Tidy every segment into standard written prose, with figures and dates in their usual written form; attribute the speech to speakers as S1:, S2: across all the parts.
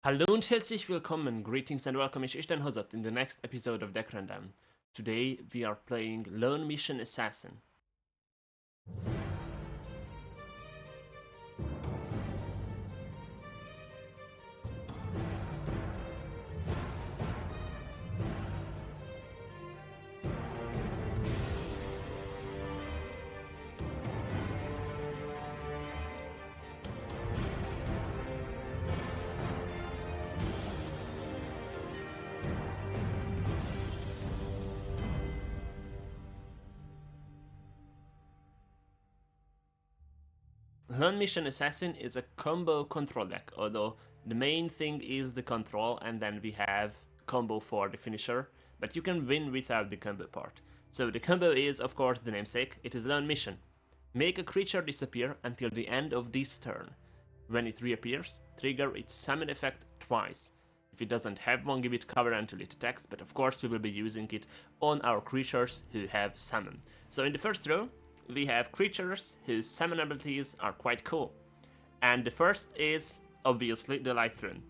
S1: Hallo und herzlich willkommen, greetings and welcome, ich dein Hozat in the next episode of Deck Random. Today we are playing Lone Mission Assassin. Lone Mission Assassin is a combo control deck, although the main thing is the control and then we have combo for the finisher, but you can win without the combo part. So the combo is, of course, the namesake, it is Lone Mission. Make a creature disappear until the end of this turn. When it reappears, trigger its summon effect twice. If it doesn't have one, give it cover until it attacks, but of course we will be using it on our creatures who have summon. So in the first row, we have creatures whose summon abilities are quite cool. And the first is, obviously, the Light Rune,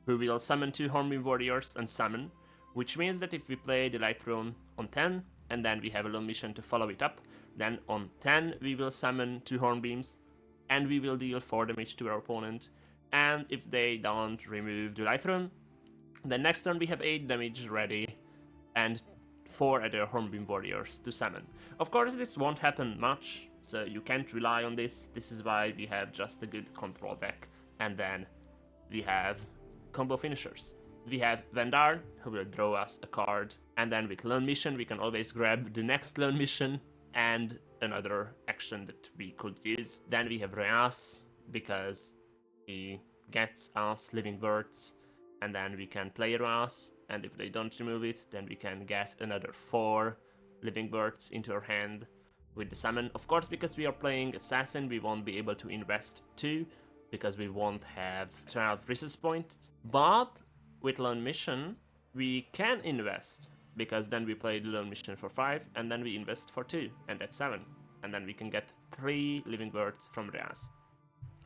S1: who will summon 2 Hornbeam Warriors and summon, which means that if we play the Light Rune on 10, and then we have a Lone Mission to follow it up, then on 10 we will summon 2 Hornbeams, and we will deal 4 damage to our opponent, and if they don't remove the Light Rune, then next turn we have 8 damage ready, and 4 other Hornbeam Warriors to summon. Of course this won't happen much, so you can't rely on this. This is why we have just a good control deck, and then we have combo finishers. We have Vandar, who will draw us a card, and then with Lone Mission we can always grab the next Lone Mission and another action that we could use. Then we have Reas, because he gets us living birds, and then we can play Reas, and if they don't remove it, then we can get another 4 living birds into our hand with the summon. Of course, because we are playing Assassin, we won't be able to invest 2, because we won't have 12 resource points, but with Lone Mission, we can invest, because then we play the Lone Mission for 5, and then we invest for 2, and that's 7, and then we can get 3 living birds from Reas.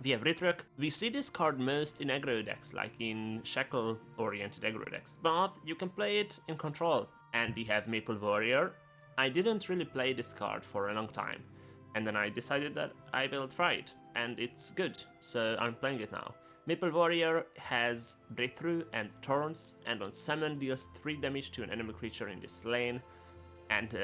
S1: We have Ritruk. We see this card most in aggro decks, like in Shackle-oriented aggro decks, but you can play it in control. And we have Maple Warrior. I didn't really play this card for a long time, and then I decided that I will try it, and it's good, so I'm playing it now. Maple Warrior has Breakthrough and Thorns, and on summon deals 3 damage to an enemy creature in this lane, and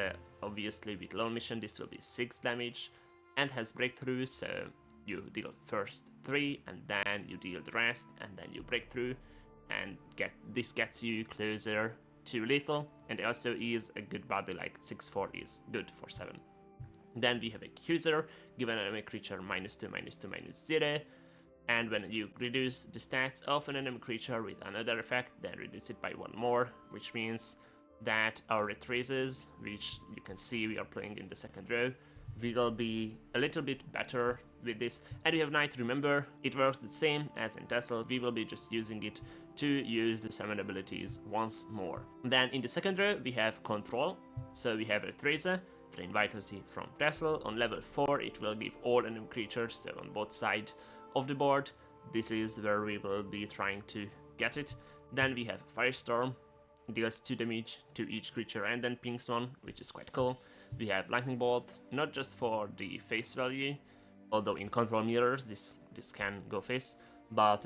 S1: obviously with Lone Mission this will be 6 damage, and has Breakthrough, so you deal first 3 and then you deal the rest and then you break through, and this gets you closer to lethal, and also is a good body, like 6-4 is good for 7. Then we have Accuser, give an enemy creature -2, -2, -0, and when you reduce the stats of an enemy creature with another effect, then reduce it by 1 more, which means that our retraces, which you can see we are playing in the second row, will be a little bit better with this. And we have Knight, remember, it works the same as in Tassel, we will be just using it to use the summon abilities once more. Then in the second row we have Control, so we have Retracer, Drain Vitality from Tassel. On level 4 it will give all enemy creatures, so on both sides of the board. This is where we will be trying to get it. Then we have Firestorm, deals 2 damage to each creature and then pings 1, which is quite cool. We have Lightning Bolt, not just for the face value, although in control mirrors this can go face, but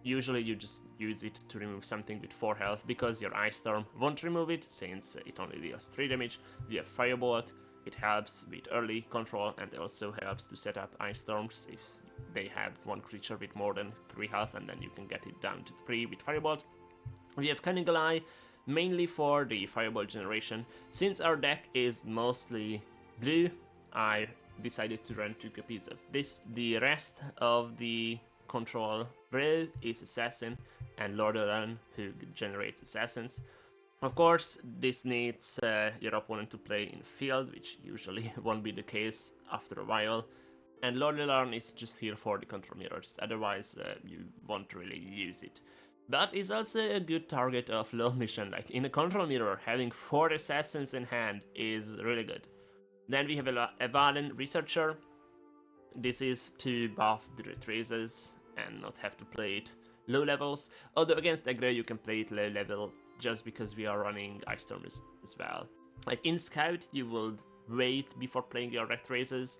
S1: usually you just use it to remove something with 4 health, because your Ice Storm won't remove it since it only deals 3 damage. We have Firebolt, it helps with early control and also helps to set up Ice Storms if they have one creature with more than 3 health, and then you can get it down to 3 with Firebolt. We have Cunning Ally, mainly for the Fireball generation. Since our deck is mostly blue, I decided to run 2 copies of this. The rest of the control row is Assassin and Lord Alan, who generates Assassins. Of course, this needs your opponent to play in field, which usually won't be the case after a while. And Lord Alarm is just here for the control mirrors, otherwise you won't really use it. But is also a good target of Lone Mission, like in a control mirror, having 4 assassins in hand is really good. Then we have a Valen Researcher. This is to buff the retraces and not have to play it low levels, although against aggro you can play it low level just because we are running Ice Storm as well. Like in Scout you would wait before playing your Red Razors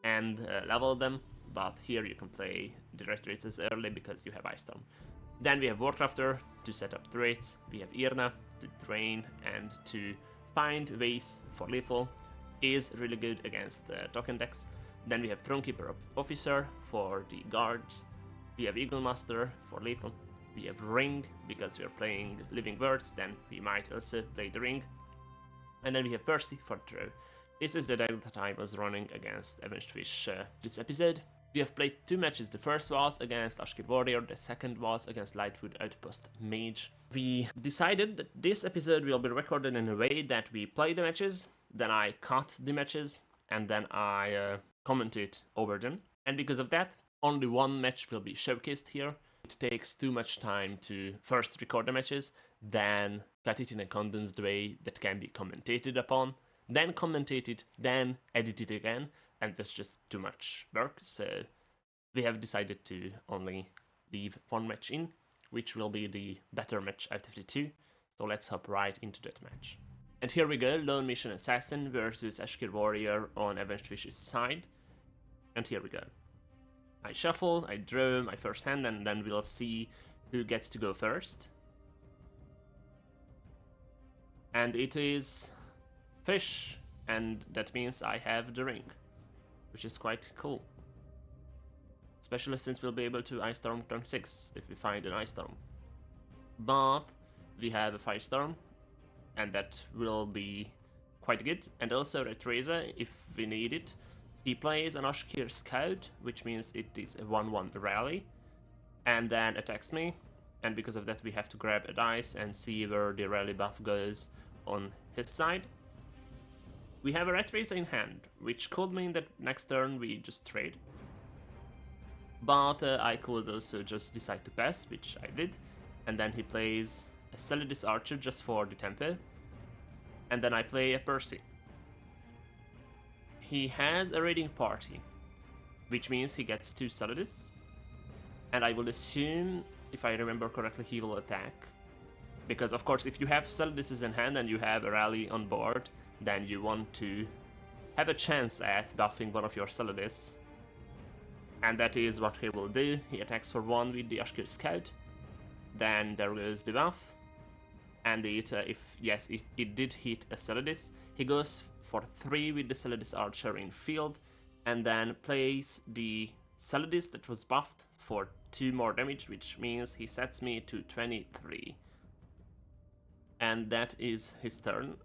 S1: and level them, but here you can play the Red Razors early because you have Ice Storm. Then we have Warcrafter to set up turrets, we have Irna to drain and to find ways for lethal, is really good against token decks. Then we have Thronekeeper Officer for the guards, we have Eagle Master for lethal, we have Ring because we are playing Living Words, then we might also play the Ring, and then we have Percy for throw. This is the deck that I was running against Avenged Fish this episode. We have played 2 matches. The first was against Ashkir Warrior, the second was against Lightwood Outpost Mage. We decided that this episode will be recorded in a way that we play the matches, then I cut the matches, and then I commented over them. And because of that, only one match will be showcased here. It takes too much time to first record the matches, then cut it in a condensed way that can be commentated upon, then commentate it, then edit it again, and that's just too much work, so we have decided to only leave one match in, which will be the better match out of the 2, so let's hop right into that match. And here we go, Lone Mission Assassin versus Ashkir Warrior on Avenged Fish's side, and here we go. I shuffle, I draw my first hand, and then we'll see who gets to go first. And it is Fish, and that means I have the ring, which is quite cool. Especially since we'll be able to Ice Storm turn 6 if we find an Ice Storm. But we have a Firestorm, and that will be quite good. And also Red Razor if we need it. He plays an Ashkir Scout, which means it is a 1-1 rally, and then attacks me. And because of that we have to grab a dice and see where the rally buff goes on his side. We have a Red Razor in hand, which could mean that next turn we just trade. But I could also just decide to pass, which I did. And then he plays a Celidus Archer just for the tempo. And then I play a Percy. He has a raiding party, which means he gets 2 Celidus. And I will assume, if I remember correctly, he will attack. Because of course if you have Celidus in hand and you have a rally on board, then you want to have a chance at buffing one of your Celidus. And that is what he will do. He attacks for 1 with the Ashkir Scout. Then there goes the buff. And if it did hit a Celidus, he goes for 3 with the Celidus Archer in field. And then plays the Celidus that was buffed for 2 more damage, which means he sets me to 23. And that is his turn,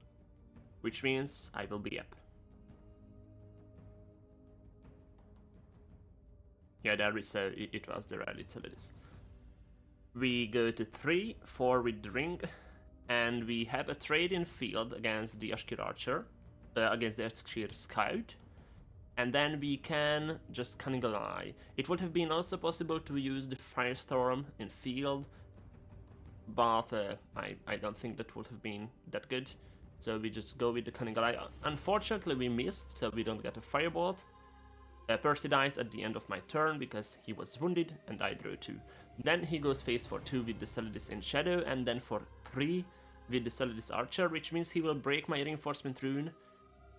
S1: which means I will be up. Yeah, there is it was the rally Celidus. We go to 3-4 with the ring, and we have a trade in field against the Ashkir Archer, against the Ashkir Scout, and then we can just Cunning Ally. It would have been also possible to use the Firestorm in field, but I don't think that would have been that good, so we just go with the Cunning Ally. Unfortunately we missed, so we don't get a Firebolt. Percy dies at the end of my turn because he was wounded and I drew 2. Then he goes face for 2 with the Celidus in Shadow, and then for 3 with the Celidus Archer, which means he will break my Reinforcement Rune.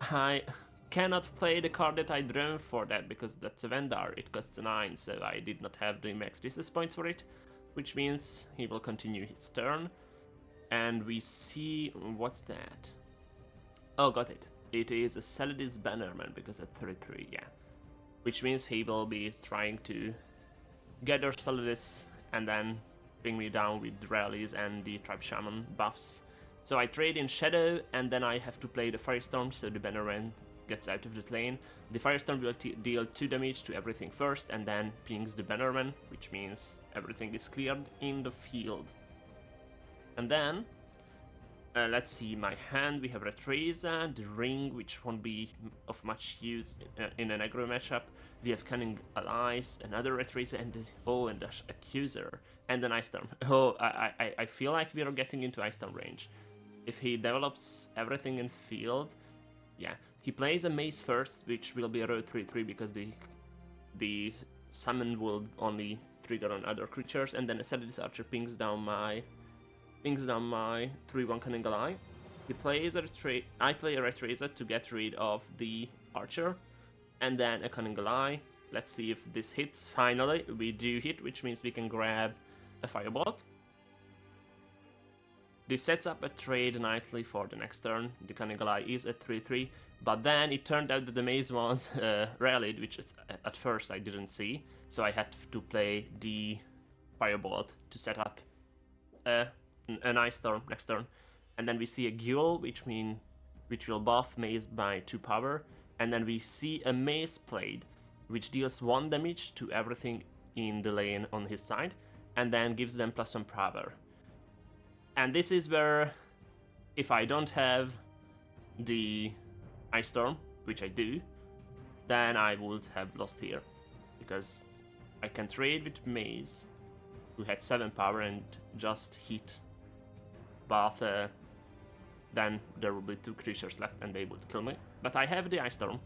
S1: I cannot play the card that I drew for that because that's a Vendar, it costs 9, so I did not have the max resist points for it, which means he will continue his turn. And we see, what's that? Oh, got it. It is a Celidus Bannerman because at 3-3, yeah. Which means he will be trying to gather Celidus and then bring me down with the rallies and the Tribe Shaman buffs. So I trade in Shadow, and then I have to play the Firestorm, so the Bannerman gets out of the lane. The Firestorm will deal 2 damage to everything first, and then pings the Bannerman, which means everything is cleared in the field. And then let's see my hand. We have Red Razor, the Ring, which won't be of much use in an aggro matchup. We have Cunning Allies, another Red Razor, and and the Accuser, and an Ice Storm. Oh, I feel like we are getting into Ice Storm range. If he develops everything in field, yeah. He plays a Mace first, which will be a row 3-3 because the summon will only trigger on other creatures, and then a Sadist Archer pings down my 3/1 Cunning Ally. He plays I play a Red Razor to get rid of the Archer, and then a Cunning Ally. Let's see if this hits. Finally, we do hit, which means we can grab a Firebolt. This sets up a trade nicely for the next turn. The Cunning Ally is at 3/3, but then it turned out that the maze was rallied, which at first I didn't see, so I had to play the Firebolt to set up an Ice Storm next turn. And then we see a Ghoul, which will buff Maze by 2 power, and then we see a Maze Blade, which deals 1 damage to everything in the lane on his side, and then gives them +1 power. And this is where, if I don't have the Ice Storm, which I do, then I would have lost here, because I can trade with Maze, who had 7 power and just hit, but then there will be 2 creatures left and they would kill me. But I have the Ice Storm,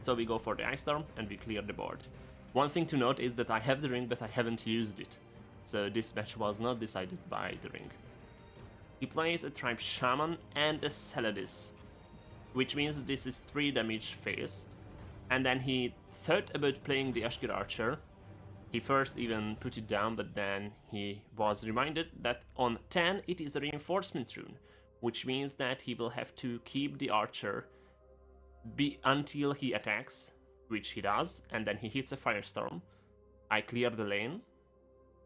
S1: so we go for the Ice Storm and we clear the board. One thing to note is that I have the ring, but I haven't used it, so this match was not decided by the ring. He plays a Tribe Shaman and a Celadis, which means this is 3 damage phase, and then he thought about playing the Ashgir Archer. He first even put it down, but then he was reminded that on 10 it is a reinforcement rune, which means that he will have to keep the Archer until he attacks, which he does, and then he hits a Firestorm. I clear the lane,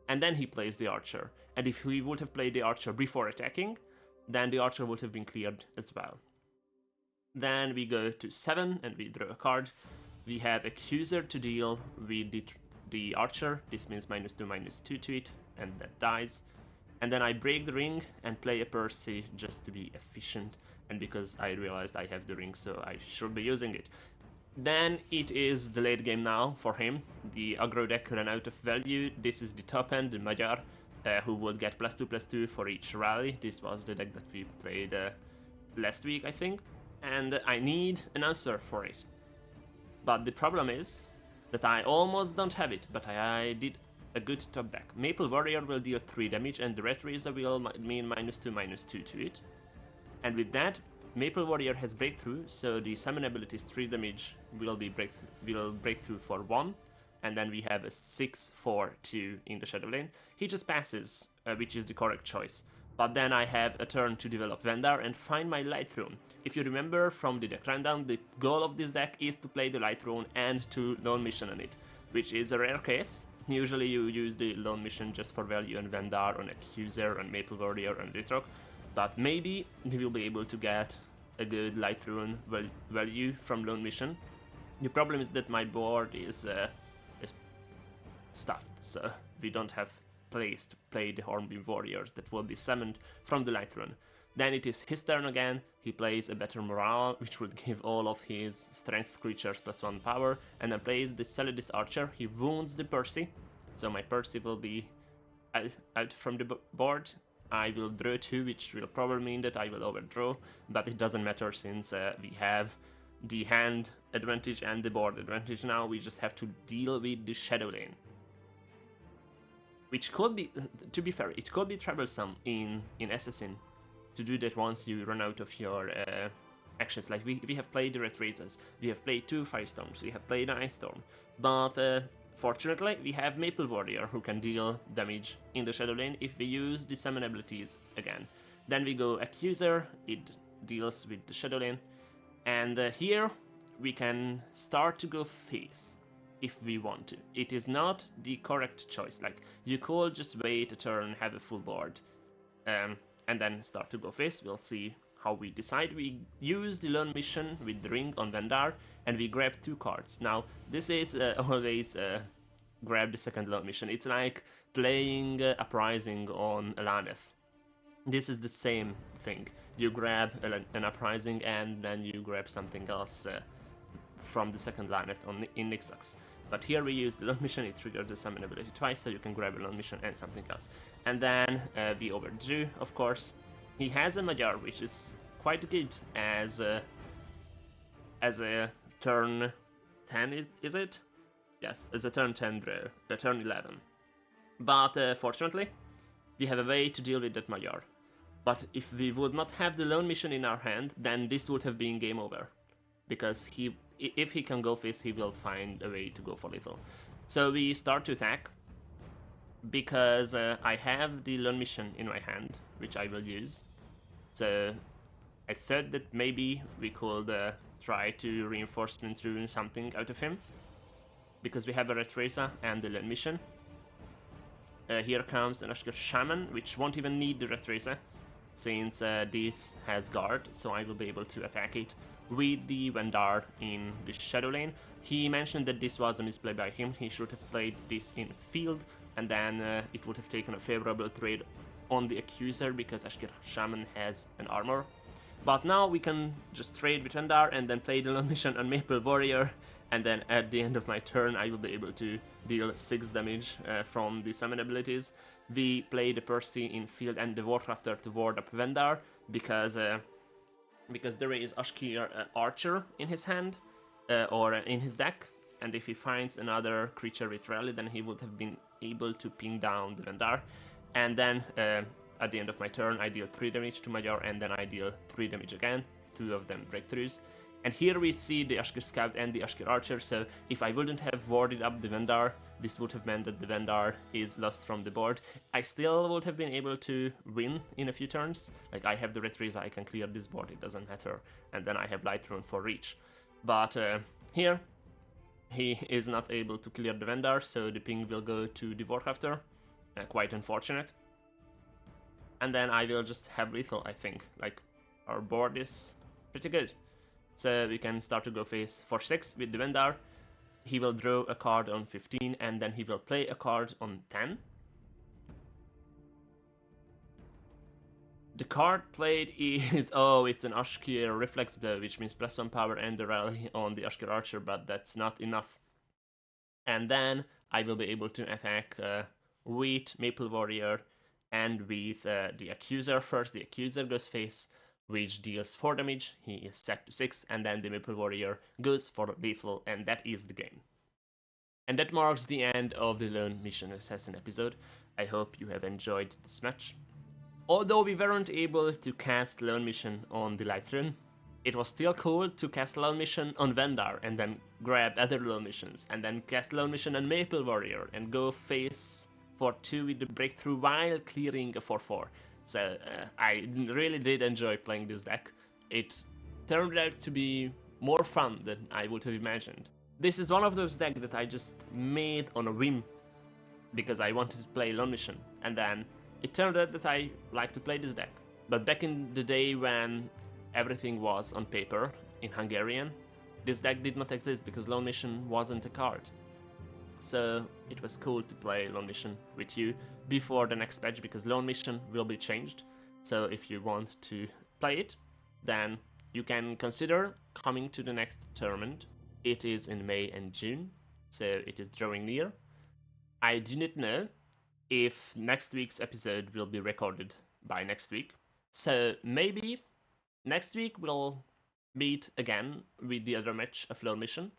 S1: and then he plays the Archer. And if he would have played the Archer before attacking, then the Archer would have been cleared as well. Then we go to 7 and we draw a card. We have Accuser to deal with the Archer. This means -2/-2 to it, and that dies. And then I break the ring and play a Percy just to be efficient, and because I realized I have the ring, so I should be using it. Then it is the late game now for him. The aggro deck ran out of value. This is the top end, the Magyar, who would get +2/+2 for each rally. This was the deck that we played last week, I think. And I need an answer for it. But the problem is that I almost don't have it, but I did a good top deck. Maple Warrior will deal 3 damage, and the Red Razor will mean -2/-2 to it. And with that, Maple Warrior has Breakthrough, so the summon ability's 3 damage will break through for 1, and then we have a 6/4/2 in the Shadow Lane. He just passes, which is the correct choice. But then I have a turn to develop Vandar and find my Light Rune. If you remember from the deck rundown, the goal of this deck is to play the Light Rune and to Lone Mission on it, which is a rare case. Usually you use the Lone Mission just for value on Vandar, on Accuser, on Maple Warrior, and Ritrok, but maybe we will be able to get a good Light Rune value from Lone Mission. The problem is that my board is stuffed, so we don't have place to play the Hornbeam Warriors that will be summoned from the Light Rune. Then it is his turn again. He plays a better morale, which would give all of his strength creatures +1 power, and then plays the Celadis Archer. He wounds the Percy, so my Percy will be out from the board. I will draw 2, which will probably mean that I will overdraw, but it doesn't matter since we have the hand advantage and the board advantage now. We just have to deal with the Shadow Lane, which could be, to be fair, it could be troublesome in Assassin to do that once you run out of your actions. Like we have played the Red Razors, we have played 2 Firestorms, we have played an Ice Storm, but fortunately we have Maple Warrior who can deal damage in the Shadow Lane if we use the summon abilities again. Then we go Accuser, it deals with the Shadow Lane, and here we can start to go face if we want to. It is not the correct choice. Like, you could just wait a turn, have a full board, and then start to go face. We'll see how we decide. We use the Lone Mission with the ring on Vandar, and we grab 2 cards. Now, this is always grab the second Lone Mission. It's like playing Uprising on Alaneth. This is the same thing. You grab an Uprising, and then you grab something else from the second Laneth in Nixax. But here we use the Lone Mission. It triggers the summon ability twice, so you can grab a Lone Mission and something else. And then we overdrew, of course. He has a Magyar, which is quite good as a turn 10, is it? Yes, as a turn 10 draw, a turn 11. But fortunately, we have a way to deal with that Magyar. But if we would not have the lone mission in our hand, then this would have been game over. Because if he can go face, he will find a way to go for lethal. So we start to attack, because I have the lone mission in my hand, which I will use. So I thought that maybe we could try to reinforcement rune something out of him, because we have a Retresa and the lone mission. Here comes an Ashker Shaman, which won't even need the Retresa, since this has guard, so I will be able to attack it with the Vandar in the Shadow Lane. He mentioned that this was a misplay by him. He should have played this in field, and then it would have taken a favorable trade on the Accuser, because Ashker Shaman has an armor. But now we can just trade with Vandar and then play the lone mission on Maple Warrior, and then at the end of my turn I will be able to deal 6 damage from the summon abilities. We play the Percy in field and the Warcrafter to ward up Vandar, because there is Ashkir Archer in his hand, or in his deck, and if he finds another creature with rally, then he would have been able to ping down the Vandar. And then at the end of my turn I deal 3 damage to Magyar, and then I deal 3 damage again, 2 of them breakthroughs. And here we see the Ashkir Scout and the Ashkir Archer, so if I wouldn't have warded up the Vandar, this would have meant that the Vandar is lost from the board. I still would have been able to win in a few turns. Like, I have the Retresa, I can clear this board, it doesn't matter. And then I have Light Rune for reach. But here, he is not able to clear the Vandar, so the ping will go to the Warcrafter. Quite unfortunate. And then I will just have lethal, I think. Like, our board is pretty good. So we can start to go face for 6 with the Vandar. He will draw a card on 15, and then he will play a card on 10. The card played is, oh, it's an Ashkir Reflex Blow, which means +1 power and the rally on the Ashkir Archer, but that's not enough. And then I will be able to attack with Maple Warrior and with the Accuser. First, the Accuser goes face, which deals 4 damage, he is set to 6, and then the Maple Warrior goes for lethal, and that is the game. And that marks the end of the Lone Mission Assassin episode. I hope you have enjoyed this match. Although we weren't able to cast Lone Mission on the Light Rune, it was still cool to cast Lone Mission on Vandar and then grab other Lone Missions, and then cast Lone Mission on Maple Warrior and go face for 2 with the breakthrough while clearing a 4/4. So I really did enjoy playing this deck. It turned out to be more fun than I would have imagined. This is one of those decks that I just made on a whim, because I wanted to play Lone Mission, and then it turned out that I like to play this deck. But back in the day when everything was on paper in Hungarian, this deck did not exist because Lone Mission wasn't a card. So it was cool to play Lone Mission with you before the next patch, because Lone Mission will be changed. So if you want to play it, then you can consider coming to the next tournament. It is in May and June, so it is drawing near. I do not know if next week's episode will be recorded by next week. So maybe next week we'll meet again with the other match of Lone Mission,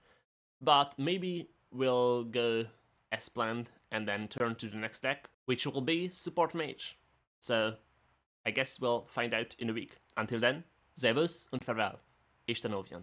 S1: but maybe we'll go as planned and then turn to the next deck, which will be Support Mage. So I guess we'll find out in a week. Until then, Servus und Farewell. Isten óvjon.